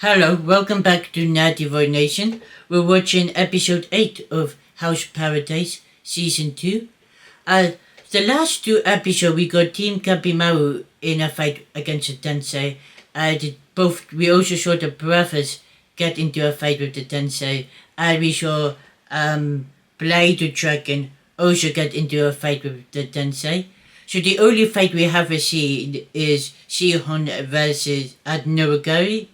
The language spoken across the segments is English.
Hello, welcome back to Natty Void Nation. We're watching episode 8 of House Paradise Season 2. The last two episodes we got Team Kapimaru in a fight against the Tensei. We also saw the brothers get into a fight with the Tensei. And we saw Blade Dragon also get into a fight with the Tensei. So the only fight we have seen is Shihon versus Noragari.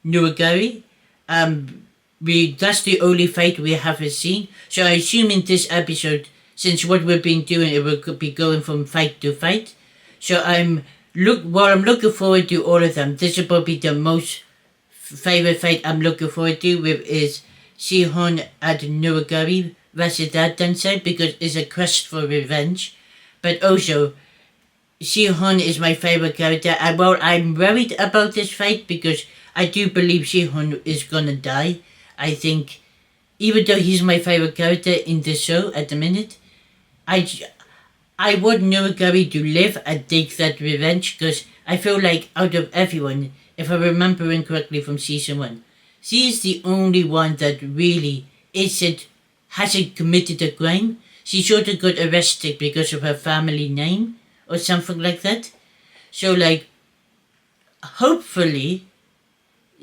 That's the only fight we haven't seen. So I assume in this episode, since what we've been doing, it will be going from fight to fight. So I'm looking forward to all of them. This is probably the most favorite fight I'm looking forward to with is Shihon and Noragari versus that Tensei because it's a quest for revenge. But also, Shihon is my favorite character, and I'm worried about this fight because I do believe Shihon is gonna die. I think, even though he's my favorite character in the show at the minute, I want Noragari to live and take that revenge because I feel like out of everyone, if I'm remembering correctly from season 1, she is the only one that really hasn't committed a crime. She sort of got arrested because of her family name or something like that. So hopefully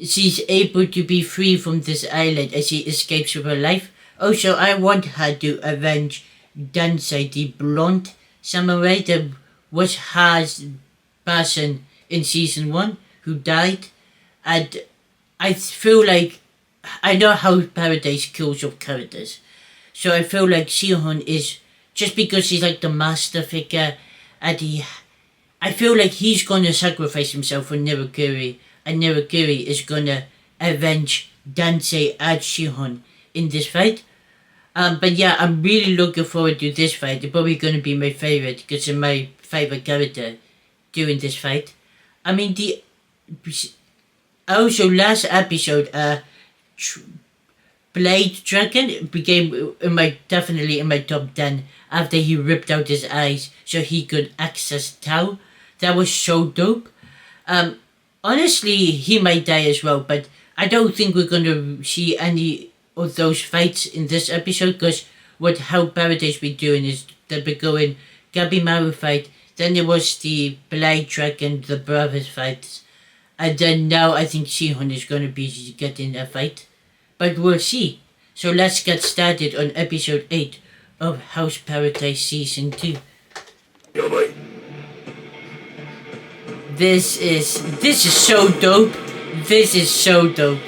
she's able to be free from this island as she escapes with her life. Also, I want her to avenge Dansei, the blonde samurai that was Ha's person in season 1 who died. And I feel like I know how Paradise kills off characters. So I feel like Shihon is, just because he's like the master figure, and I feel like he's gonna sacrifice himself for Noragari, and Noragari is gonna avenge Dansei and Shihon in this fight. But yeah, I'm really looking forward to this fight. It's probably gonna be my favorite because it's my favorite character during this fight. I mean, also last episode, Blade Dragon became definitely in my top 10 after he ripped out his eyes so he could access Tao. That was so dope. Honestly, he might die as well, but I don't think we're gonna see any of those fights in this episode because how Paradise be doing is that we're going Gabimaru fight, then there was the Blade Dragon, the brothers fights, and then now I think Shihon is gonna be getting a fight. But we'll see. So let's get started on episode 8 of House Paradise Season 2. This is so dope. This is so dope.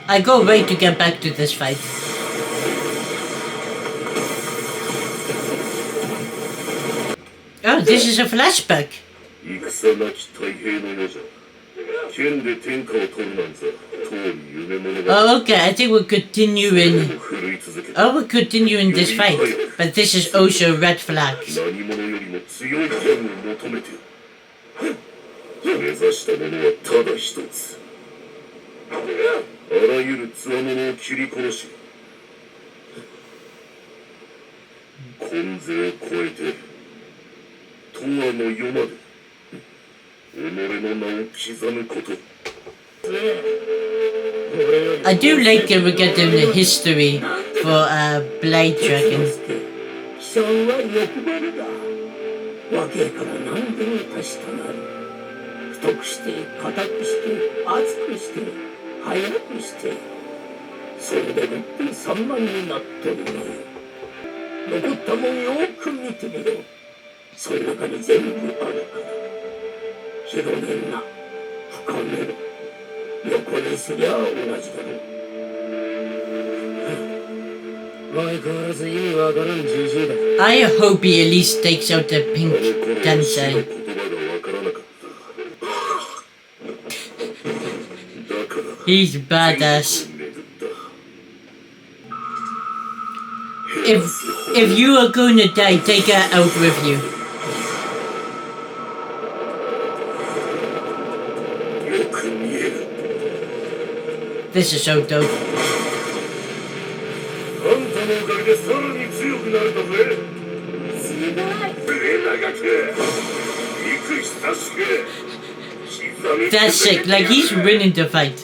I go wait to get back to this fight. Oh, this is a flashback. Oh, okay, I think we're continuing. Oh, we're continuing this fight. But this is also red flags. I do like that we're getting the history for Blade Dragon. I hope he at least takes out the pink Tensei. He's badass. If you are going to die, take her out with you. This is so dope. あんたのおかげでさらに強くなれたぜ。That's sick. Like he's winning the fight.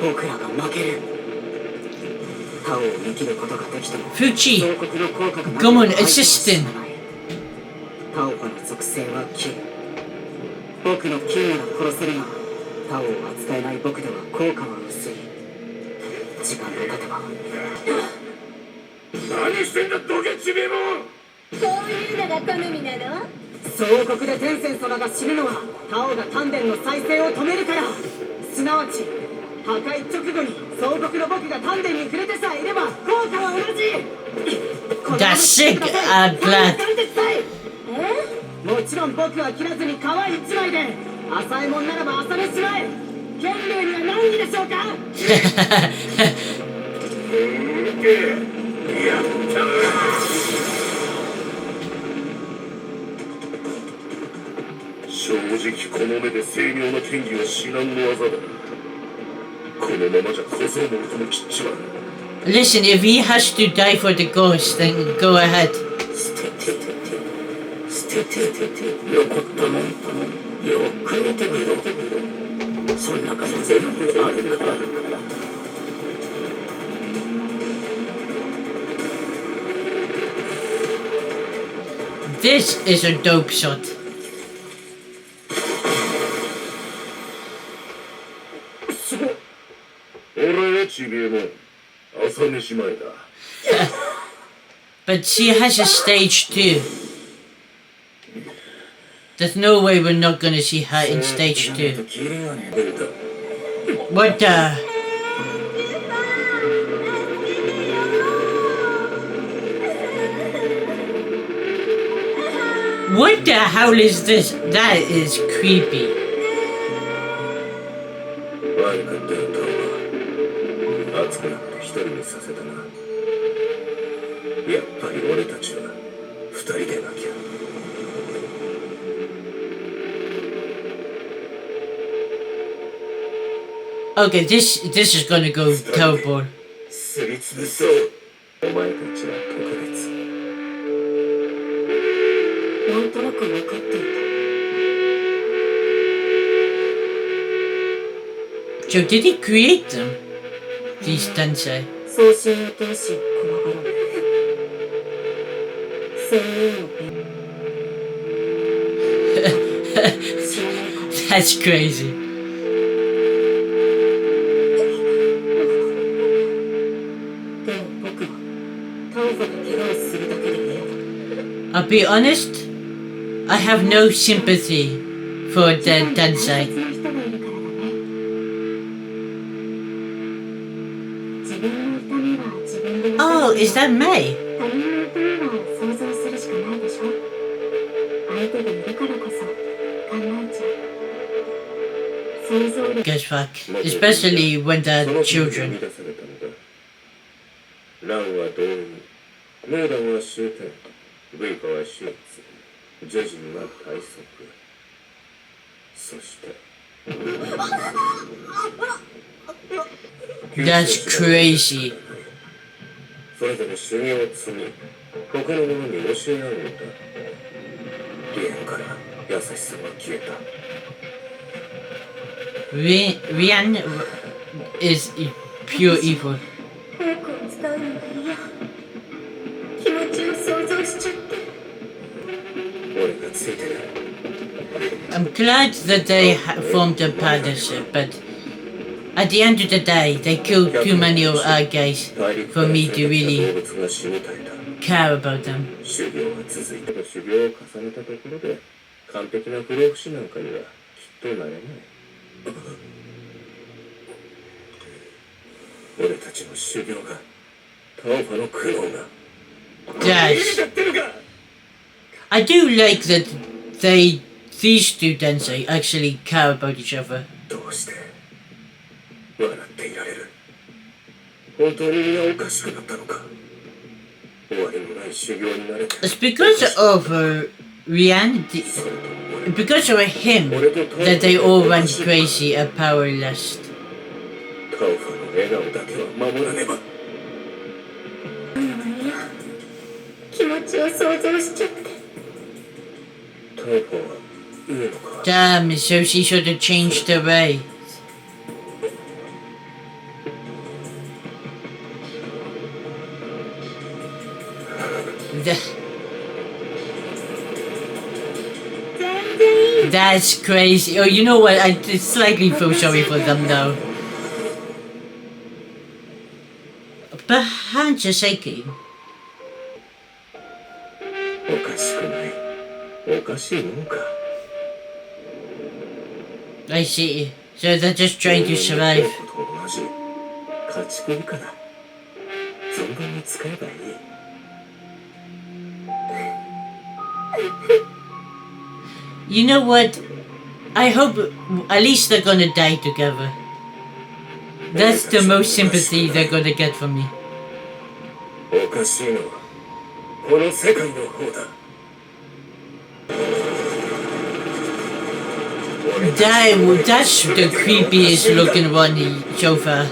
僕らが負ける。タオを生きることができても Fuchi, 彫刻の効果が come on, assistant. タオパの属性は金。僕の金なら殺せるが、タオを扱えない僕では効果は薄い。時間が経てば。何してんだドケチめも。そういうのが好みなの？総国で天仙様が死ぬのはタオが丹田の再生を止めるから。すなわち破壊直後に総国の僕が丹田に触れてさえいれば効果は同じ。 That's sick. I'm glad. もちろん僕は切らずに皮一枚で浅いもんならば浅めしまえ。剣竜には何位でしょうか。やった正直この目で精妙な剣技は至難の技だ。このままじゃ小僧の音も切っちまう。 Listen, if he has to die for the ghost, then go ahead. 捨ててよかったもんよく見てみろ。そんな感じ全部あるから。This is a dope shot. すごっ。俺ちびえも朝飯前だ。But she has a stage 2. There's no way we're not gonna see her in stage 2. What the? What the hell is this? That is creepy. 悪かったよタオは。熱くなって一人にさせたな。やっぱり俺たちは二人でなきゃ。Okay, this is gonna go terrible. すりつぶそう。お前たちは特別。なんとなく分かっていた。 So did he create them? These tensei. 送信を通し怖がらない。声優のペン。知らないか。 That's crazy. でも僕はタオファが怪我をするだけで嫌だ。 I'll be honest, I have no sympathy for the 大 tensei. 切な人がいるからだね。自分の痛みは自分で Oh, is that May? 他人の痛みは想像するしかないでしょ。相手がいるからこそ考えちゃう。想像力 Guess fuck. Especially when they're children. ランは同意、モーダンは終点、ブイカは手術、ジェジンは退速。そして That's crazy. それぞれ修行を積み、他の者に教え合うのだ。リエンから優しさは消えた。Rian is pure evil. 早くを使うのが嫌。気持ちを想像しちゃって。俺がついてる。I'm glad that they formed a partnership, but at the end of the day, they killed too many of our guys for me to really 動物が死に絶えた。 care about them. 修行が続いた。修行を重ねたところで完璧な不老不死なんかにはきっとなれない。俺たちの修行がタオファの苦悩が Guys, やってるか。 I do like that these two tensei actually care about each other. どうして笑っていられる。本当に皆おかしくなったのか。終わりのない修行になれて。 It's because of Rian, それとも俺 because of him, that they all went crazy at Power Lust. タオファの笑顔だけは守らねば。気持ちちを想像しちゃって。タオパはいいのか？ Damn, so she should have changed her way. That's crazy. Oh, you know what? I slightly feel sorry for them now. But Hansa Seiki. おかしくない。おかしいもんか。 I see. So they're just trying to survive. 同じ家畜以下だ。存分に使えばいい。You know what? I hope at least they're gonna die together. That's the most sympathy they're gonna get from me. おかしいのはこの世界の方だ。 That's the creepiest looking one so far.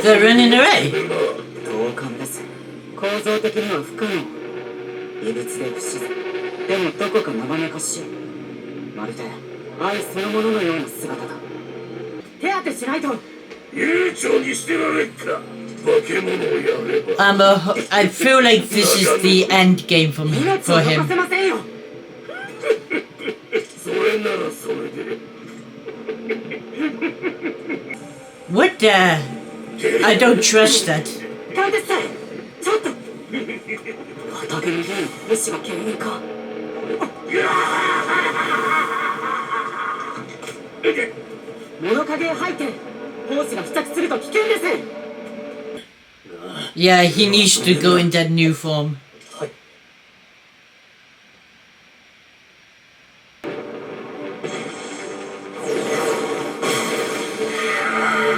They're running away. 同感です。構造的には不可能。異物で不自然。でもどこか生めかしい。まるで愛そのもののような姿だ。手当てしないと。悠長にしてられっか。化け物をやれば。I feel like this is the end game for me, 命 for を残 him. せませんよ。それならそれで。 What the? I don't trust that. カンテスさん、ちょっと。畑の家に武士が牽引か。物陰へ入って胞子が付着すると危険です。 Yeah, he needs to go in that new form.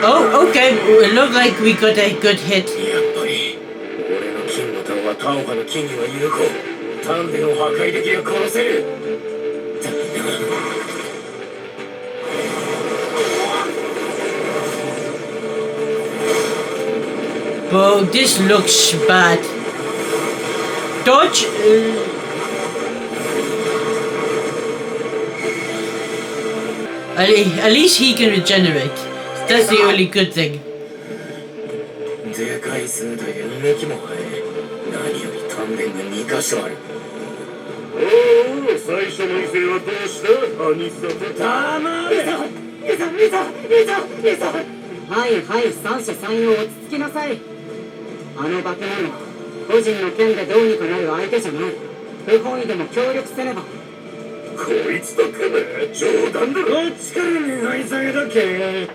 Oh, okay. It looked like we got a good hit. やっぱり俺の金の弾はタオパの金には有効。丹田を破壊できりゃ殺せる。だが Bro, this looks bad. Dodge. At least he can regenerate. That's the only good thing. でかい数だけ2撃も入る。何より丹田が2箇所ある。おお、最初の異性はどうした？兄さん。たまれ。はいはい三者三様落ち着きなさい。あの化け物は個人の剣でどうにかなる相手じゃない。不本意でも協力せねば。こいつと組む？冗談だろ。力にない下げだけ。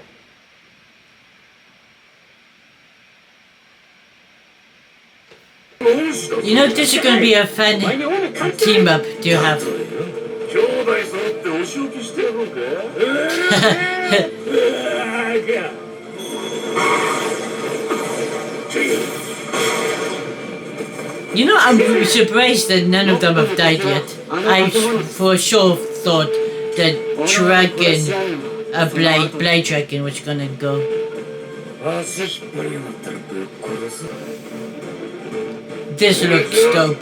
You know, this is gonna be a fun team up to have. 兄弟揃ってお仕置きしてやろうか。You know, I'm surprised that none of them have died yet. I for sure thought that Dragon, Blade Dragon was gonna go. 足引っ張りやがったらぶっ殺す。 This looks dope.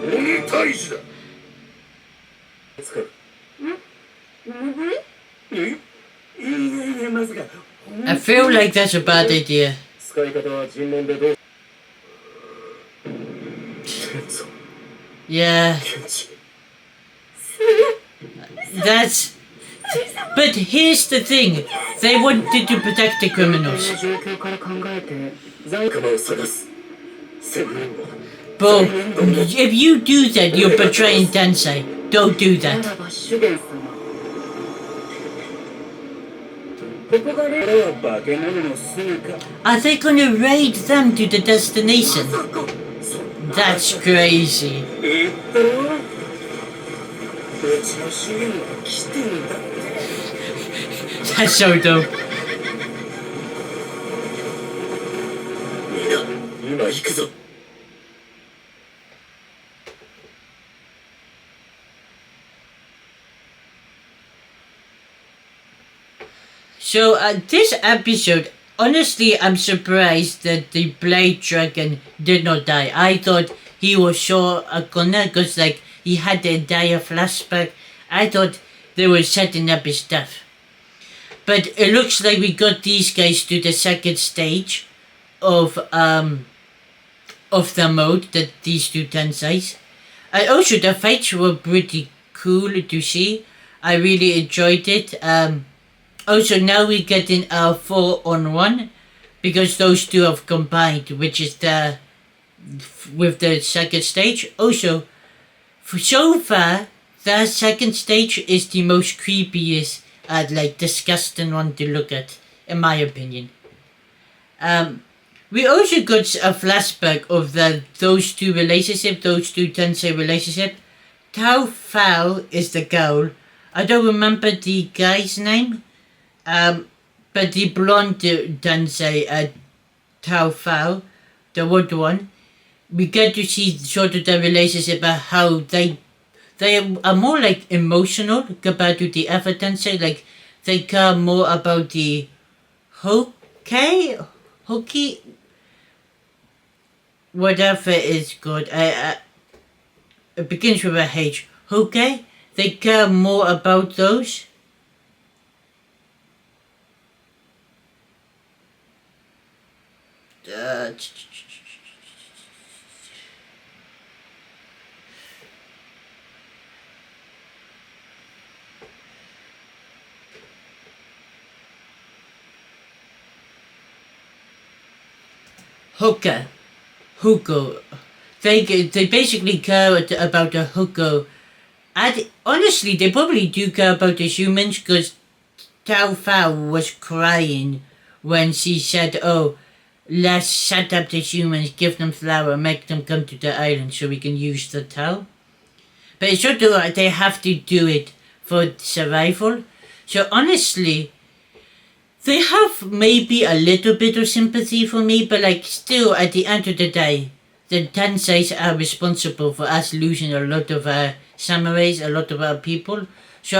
鬼退治だ。使う。まずか。 I feel like that's a bad idea. 使い方は尋問でどう？ Yeah, that's. But here's the thing: they wanted to protect the criminals. 状況から考えて仲間を探す。千年後。 Bro, if you do that, you're betraying Tensei. Don't do な that. らば主元様。ここが例は化け物の住処か。 Are they gonna raid them to the destination? That's crazy. 言ったろ？うちの主元は来てるんだって。 That's so dope. みんな、今行くぞ。 So So this episode, honestly, I'm surprised that the Blade Dragon did not die. I thought he was sure gonna, because like he had the entire flashback. I thought they were setting up his death. But it looks like we got these guys to the second stage of the mode, that these two Tenseis. And also the fights were pretty cool to see. I really enjoyed it. Also now we're getting a 4-on-1 because those two have combined, which is with the second stage. Also, so far, the second stage is the most creepiest, like disgusting one to look at, in my opinion. We also got a flashback of those two Tensei relationship. Tao Fao is the girl. I don't remember the guy's name. But the blonde Tensei, Tao Fao, the wood one, we get to see sort of the relationship about how they are more like emotional compared to the other Tensei. Like they care more about the Hoki, whatever it's called. It begins with a H. Hoki. They care more about those. Hugo. They basically care about the Hugo. And honestly, they probably do care about the humans, because Tao Fao was crying when she said, "Oh, let's set up the humans, give them flour, make them come to the island so we can use the Tao." But it's sort of they have to do it for survival. So honestly, they have maybe a little bit of sympathy for me, but like still at the end of the day, the Tenseis are responsible for us losing a lot of our samurais, a lot of our people. So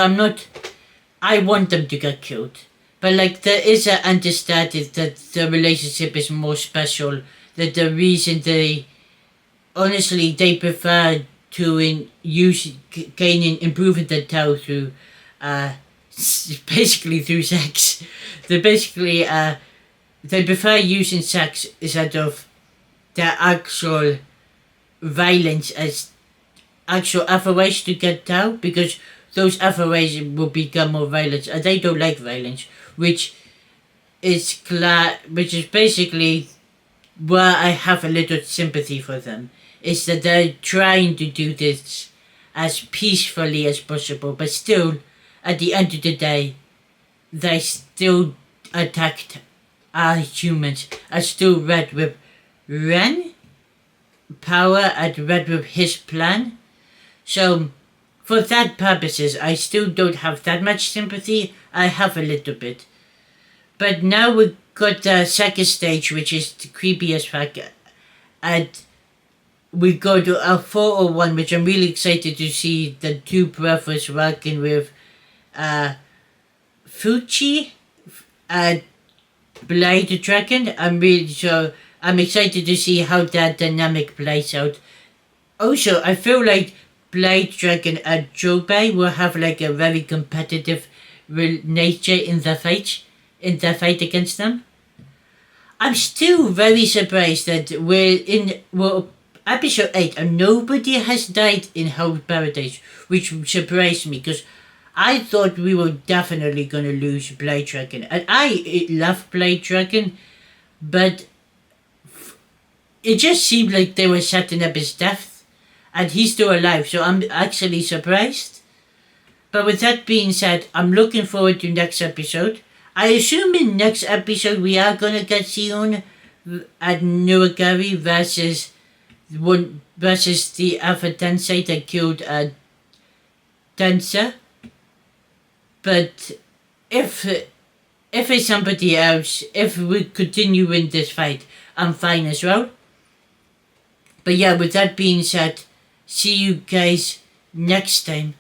I want them to get killed. But like there is an understanding that the relationship is more special, that the reason they prefer to improving the Tao through basically through sex. They prefer using sex instead of their actual violence as actual other ways to get Tao, because those other ways will become more violent, and they don't like violence, which is basically where I have a little sympathy for them, is that they're trying to do this as peacefully as possible, but still, at the end of the day, they still attacked our humans. I still read with Ren power, and read with his plan. So, for that purposes, I still don't have that much sympathy. I have a little bit. But now we've got the second stage, which is the creepiest fact. And we go to a 401, which I'm really excited to see the two brothers working with Fuchi and Blade Dragon. I'm excited to see how that dynamic plays out. Also, I feel like Blade Dragon and Jobei will have like a very competitive nature in the fight against them. I'm still very surprised that we're episode 8 and nobody has died in Hell's Paradise, which surprised me, because I thought we were definitely gonna lose Blade Dragon, and I love Blade Dragon, but it just seemed like they were setting up his death, and he's still alive, so I'm actually surprised. But with that being said, I'm looking forward to next episode. I assume in next episode we are gonna get Sion and Nuragari versus the other Tensei that killed Tensa. But if it's somebody else, if we continue in this fight, I'm fine as well. But yeah, with that being said, see you guys next time.